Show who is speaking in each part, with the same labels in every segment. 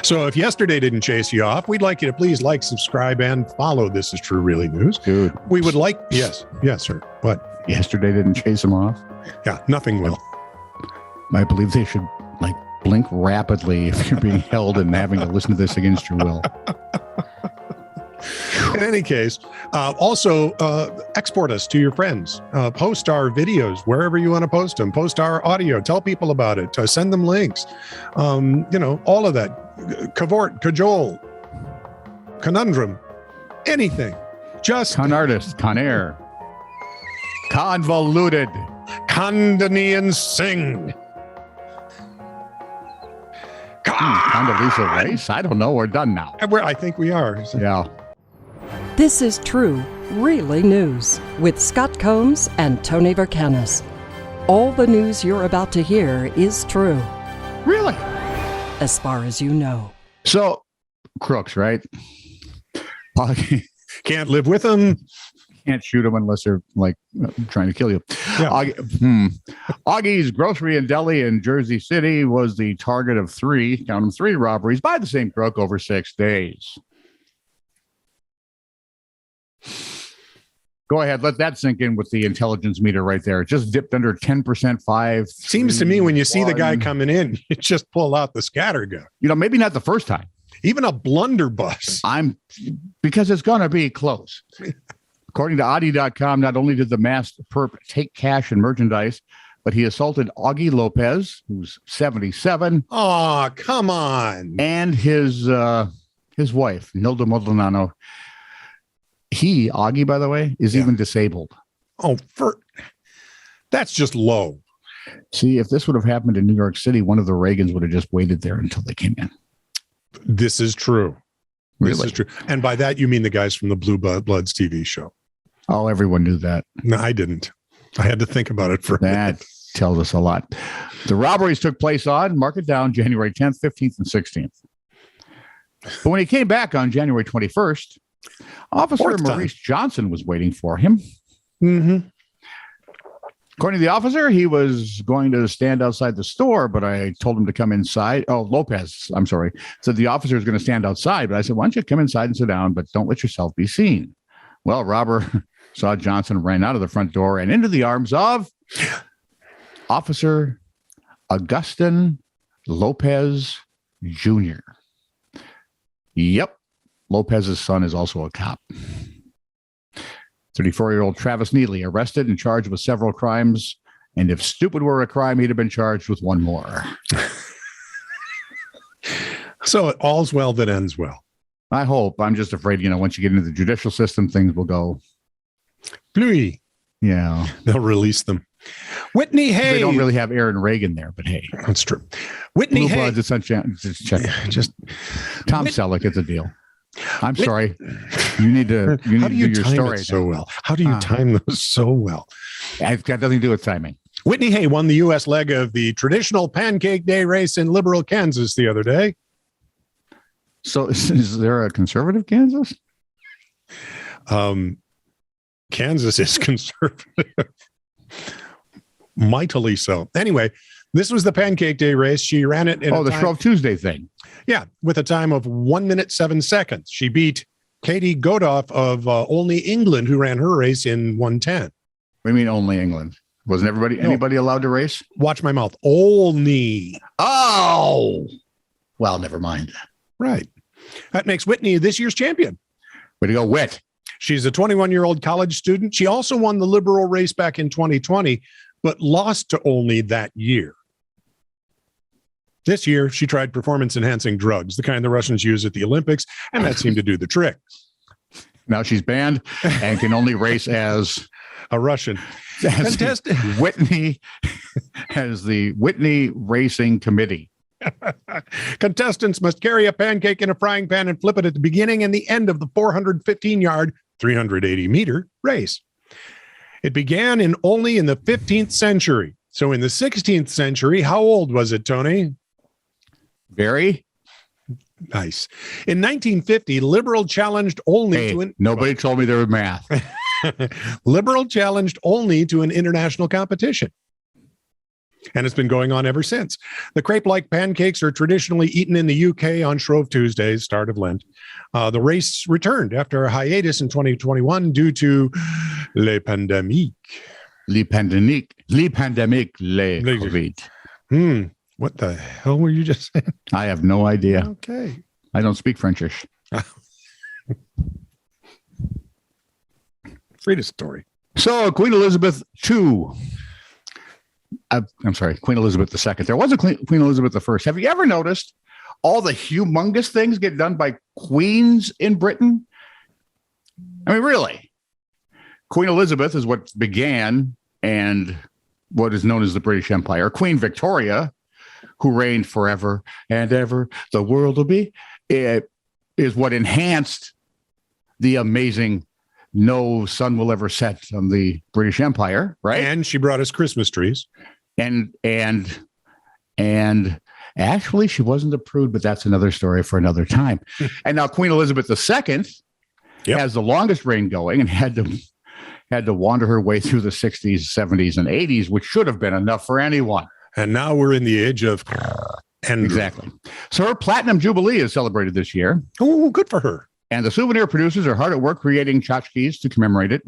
Speaker 1: So if yesterday didn't chase you off, we'd like you to please like, subscribe, and follow This Is True Really News.
Speaker 2: Dude.
Speaker 1: We would like, yes, sir. What?
Speaker 2: Yesterday didn't chase him off?
Speaker 1: Yeah, nothing will.
Speaker 2: I believe they should blink rapidly if you're being held and having to listen to this against your will.
Speaker 1: In any case, also export us to your friends. Post our videos wherever you want to post them. Post our audio. Tell people about it. Send them links. All of that. Cavort, cajole, conundrum, anything. Just
Speaker 2: con artist, con air, convoluted,
Speaker 1: Condoleezza sing.
Speaker 2: Condoleezza Rice? I don't know. We're done now.
Speaker 1: I think we are.
Speaker 2: Yeah.
Speaker 3: This is True, Really News with Scott Combs and Tony Vercanis. All the news you're about to hear is true.
Speaker 2: Really?
Speaker 3: As far as you know.
Speaker 2: So, crooks, right?
Speaker 1: Can't live with them.
Speaker 2: Can't shoot them unless they're trying to kill you.
Speaker 1: Yeah.
Speaker 2: Augie's Grocery and Deli in Jersey City was the target of three robberies by the same crook over 6 days. Go ahead, let that sink in with the intelligence meter right there. It just dipped under 10%, 5.
Speaker 1: Seems to me when you see the guy coming in, you just pull out the scatter gun.
Speaker 2: Maybe not the first time.
Speaker 1: Even a blunderbuss.
Speaker 2: Because it's going to be close. According to Audi.com, not only did the masked perp take cash and merchandise, but he assaulted Augie Lopez, who's 77.
Speaker 1: Oh, come on.
Speaker 2: And his wife, Nilda Maldonado. Augie, by the way, is even disabled.
Speaker 1: Oh, that's just low.
Speaker 2: See, if this would have happened in New York City, one of the Reagans would have just waited there until they came in.
Speaker 1: This is true.
Speaker 2: Really?
Speaker 1: This is true. And by that, you mean the guys from the Blue Bloods TV show.
Speaker 2: Oh, everyone knew that.
Speaker 1: No, I didn't. I had to think about it for a minute.
Speaker 2: That tells us a lot. The robberies took place on, mark it down, January 10th, 15th, and 16th. But when he came back on January 21st, Officer Maurice Johnson was waiting for him.
Speaker 1: Mm-hmm.
Speaker 2: According to the officer, he was going to stand outside the store, but I told him to come inside. Oh, Lopez, I'm sorry. Said the officer is going to stand outside, but I said, why don't you come inside and sit down, but don't let yourself be seen. Well, robber saw Johnson, ran out of the front door and into the arms of Officer Augustin Lopez Jr. Yep. Lopez's son is also a cop. 34-year-old Travis Neely arrested and charged with several crimes. And if stupid were a crime, he'd have been charged with one more.
Speaker 1: So all's well that ends well.
Speaker 2: I hope. I'm just afraid, once you get into the judicial system, things will go.
Speaker 1: Pluie.
Speaker 2: Yeah.
Speaker 1: They'll release them. Whitney Hayes.
Speaker 2: They don't really have Aaron Reagan there, but hey.
Speaker 1: That's true. Whitney Hayes.
Speaker 2: Just Tom Selleck, it's a deal. I'm sorry. You need to do your story
Speaker 1: so well. How do you time those so well?
Speaker 2: It's got nothing to do with timing.
Speaker 1: Whitney Hay won the U.S. leg of the traditional Pancake Day race in liberal Kansas the other day.
Speaker 2: So is there a conservative Kansas?
Speaker 1: Kansas is conservative. Mightily so. Anyway, this was the Pancake Day race. She ran it in
Speaker 2: the Shrove Tuesday thing.
Speaker 1: Yeah, with a time of 1 minute, 7 seconds. She beat Katie Godoff of Olney, England, who ran her race in 1:10.
Speaker 2: What do you mean only England? Wasn't anybody allowed to race?
Speaker 1: Watch my mouth. Olney.
Speaker 2: Oh, well, never mind.
Speaker 1: Right. That makes Whitney this year's champion.
Speaker 2: Way to go, Whit.
Speaker 1: She's a 21-year-old college student. She also won the liberal race back in 2020, but lost to Olney that year. This year, she tried performance-enhancing drugs, the kind the Russians use at the Olympics, and that seemed to do the trick.
Speaker 2: Now she's banned and can only race as
Speaker 1: a Russian.
Speaker 2: Whitney has the Whitney Racing Committee.
Speaker 1: Contestants must carry a pancake in a frying pan and flip it at the beginning and the end of the 415-yard, 380-meter race. It began only in the 15th century. So in the 16th century, how old was it, Tony?
Speaker 2: Very
Speaker 1: nice. In 1950, Liberal challenged only
Speaker 2: nobody told me there was math.
Speaker 1: Liberal challenged only to an international competition. And it's been going on ever since. The crepe-like pancakes are traditionally eaten in the UK on Shrove Tuesdays, start of Lent. The race returned after a hiatus in 2021 due to le pandemique.
Speaker 2: Le pandemic, le COVID.
Speaker 1: What the hell were you just saying?
Speaker 2: I have no idea.
Speaker 1: Okay.
Speaker 2: I don't speak Frenchish.
Speaker 1: Read a story.
Speaker 2: So Queen Elizabeth II. I'm sorry, Queen Elizabeth II. There was a Queen Elizabeth I. Have you ever noticed all the humongous things get done by queens in Britain? I mean, really. Queen Elizabeth is what began and what is known as the British Empire. Queen Victoria, who reigned forever and ever, the world will be, it is what enhanced the amazing no sun will ever set on the British Empire, right?
Speaker 1: And she brought us Christmas trees.
Speaker 2: And actually, she wasn't a prude, but that's another story for another time. And now Queen Elizabeth II has the longest reign going and had to wander her way through the 60s, 70s, and 80s, which should have been enough for anyone.
Speaker 1: And now we're in the age of Andrew.
Speaker 2: Exactly. So her Platinum Jubilee is celebrated this year.
Speaker 1: Oh, good for her.
Speaker 2: And the souvenir producers are hard at work creating tchotchkes to commemorate it.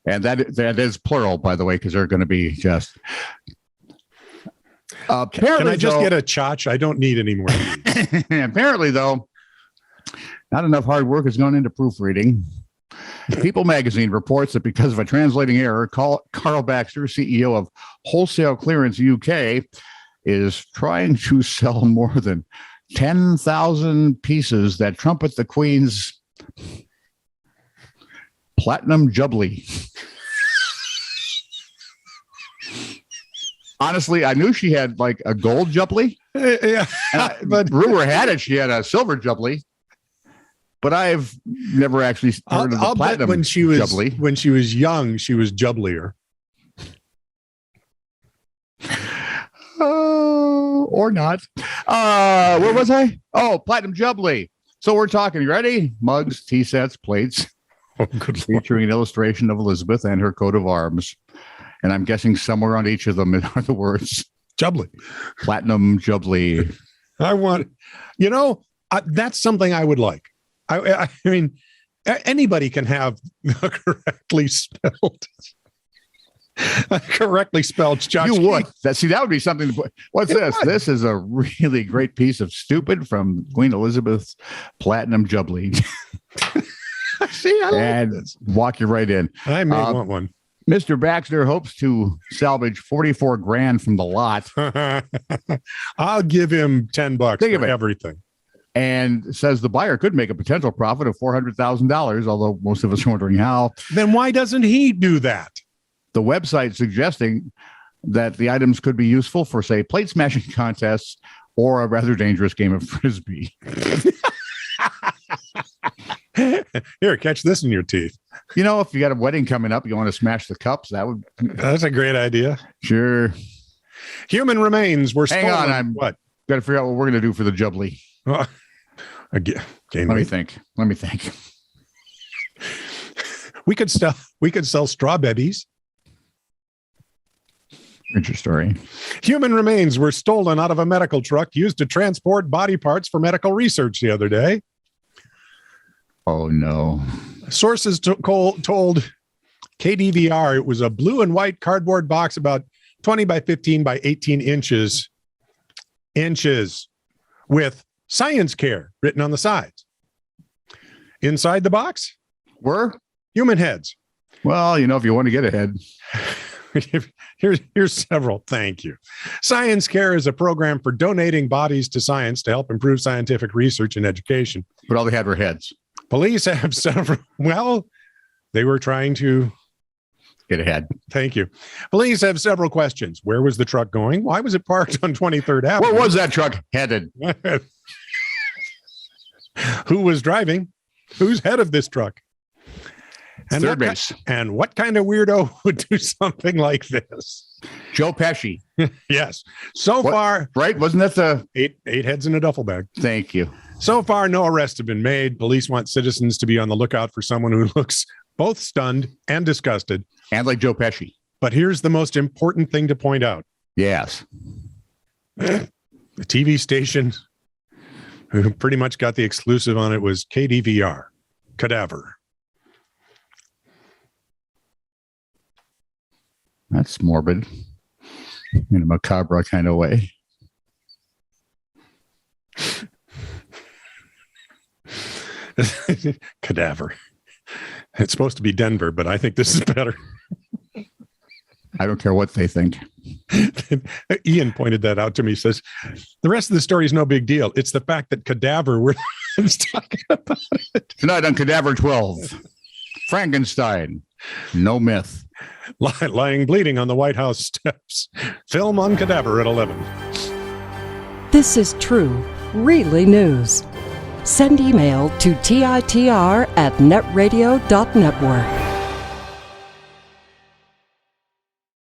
Speaker 2: And that is plural, by the way, because they're going to be just...
Speaker 1: Can I just get a tchotch? I don't need any more.
Speaker 2: Apparently, though, not enough hard work has gone into proofreading. People magazine reports that because of a translating error, Carl Baxter, CEO of Wholesale Clearance UK, is trying to sell more than 10,000 pieces that trumpet the Queen's Platinum Jubilee. Honestly, I knew she had like a gold Jubilee.
Speaker 1: Yeah,
Speaker 2: but rumor had it she had a silver Jubilee. But I've never actually heard of the platinum Jubilee.
Speaker 1: When she was young, she was Jublier.
Speaker 2: Or not. Where was I? Oh, Platinum Jubilee. So we're talking, you ready? Mugs, tea sets, plates, featuring an illustration of Elizabeth and her coat of arms. And I'm guessing somewhere on each of them are the words
Speaker 1: Jubilee.
Speaker 2: Platinum Jubilee.
Speaker 1: I want, that's something I would like. I mean, anybody can have correctly spelled tchotchke.
Speaker 2: You would. That would be something. What's this? Would. This is a really great piece of stupid from Queen Elizabeth's Platinum Jubilee.
Speaker 1: See, I like this.
Speaker 2: Walk you right in.
Speaker 1: I may want one.
Speaker 2: Mr. Baxter hopes to salvage $44,000 from the lot.
Speaker 1: I'll give him $10 for everything.
Speaker 2: And says the buyer could make a potential profit of $400,000, although most of us are wondering how.
Speaker 1: Then why doesn't he do that?
Speaker 2: The website suggesting that the items could be useful for, say, plate smashing contests or a rather dangerous game of Frisbee.
Speaker 1: Here, catch this in your teeth.
Speaker 2: If you got a wedding coming up, you want to smash the cups,
Speaker 1: that's a great idea.
Speaker 2: Sure.
Speaker 1: Human remains were stolen.
Speaker 2: Hang on,
Speaker 1: what?
Speaker 2: Got to figure out what we're going to do for the Jubilee.
Speaker 1: Again,
Speaker 2: Let me think.
Speaker 1: We could sell straw babies.
Speaker 2: Here's your story.
Speaker 1: Human remains were stolen out of a medical truck used to transport body parts for medical research the other day.
Speaker 2: Oh, no.
Speaker 1: Sources told KDVR it was a blue and white cardboard box about 20 by 15 by 18 inches with science care written on the sides. Inside the box
Speaker 2: were
Speaker 1: human heads.
Speaker 2: Well, if you want to get ahead.
Speaker 1: Here's several. Thank you. Science Care is a program for donating bodies to science to help improve scientific research and education.
Speaker 2: But all they had were heads.
Speaker 1: Police have several. Well, they were trying to
Speaker 2: get ahead.
Speaker 1: Thank you. Police have several questions. Where was the truck going? Why was it parked on 23rd Avenue?
Speaker 2: Where was that truck headed?
Speaker 1: Who was driving? Who's head of this truck? And
Speaker 2: third base.
Speaker 1: And what kind of weirdo would do something like this?
Speaker 2: Joe Pesci.
Speaker 1: Yes. So far,
Speaker 2: right? Wasn't that the
Speaker 1: eight heads in a duffel bag?
Speaker 2: Thank you.
Speaker 1: So far, no arrests have been made. Police want citizens to be on the lookout for someone who looks both stunned and disgusted.
Speaker 2: And like Joe Pesci.
Speaker 1: But here's the most important thing to point out.
Speaker 2: Yes.
Speaker 1: The TV station who pretty much got the exclusive on it was KDVR, Cadaver.
Speaker 2: That's morbid in a macabre kind of way.
Speaker 1: Cadaver. It's supposed to be Denver, but I think this is better.
Speaker 2: I don't care what they think.
Speaker 1: Ian pointed that out to me. He says, the rest of the story is no big deal. It's the fact that Cadaver, we're talking about it.
Speaker 2: Tonight on Cadaver 12, Frankenstein, no myth.
Speaker 1: Lying bleeding on the White House steps. Film on Cadaver at 11.
Speaker 3: This is true, really news. Send email to TiTR@netradio.network.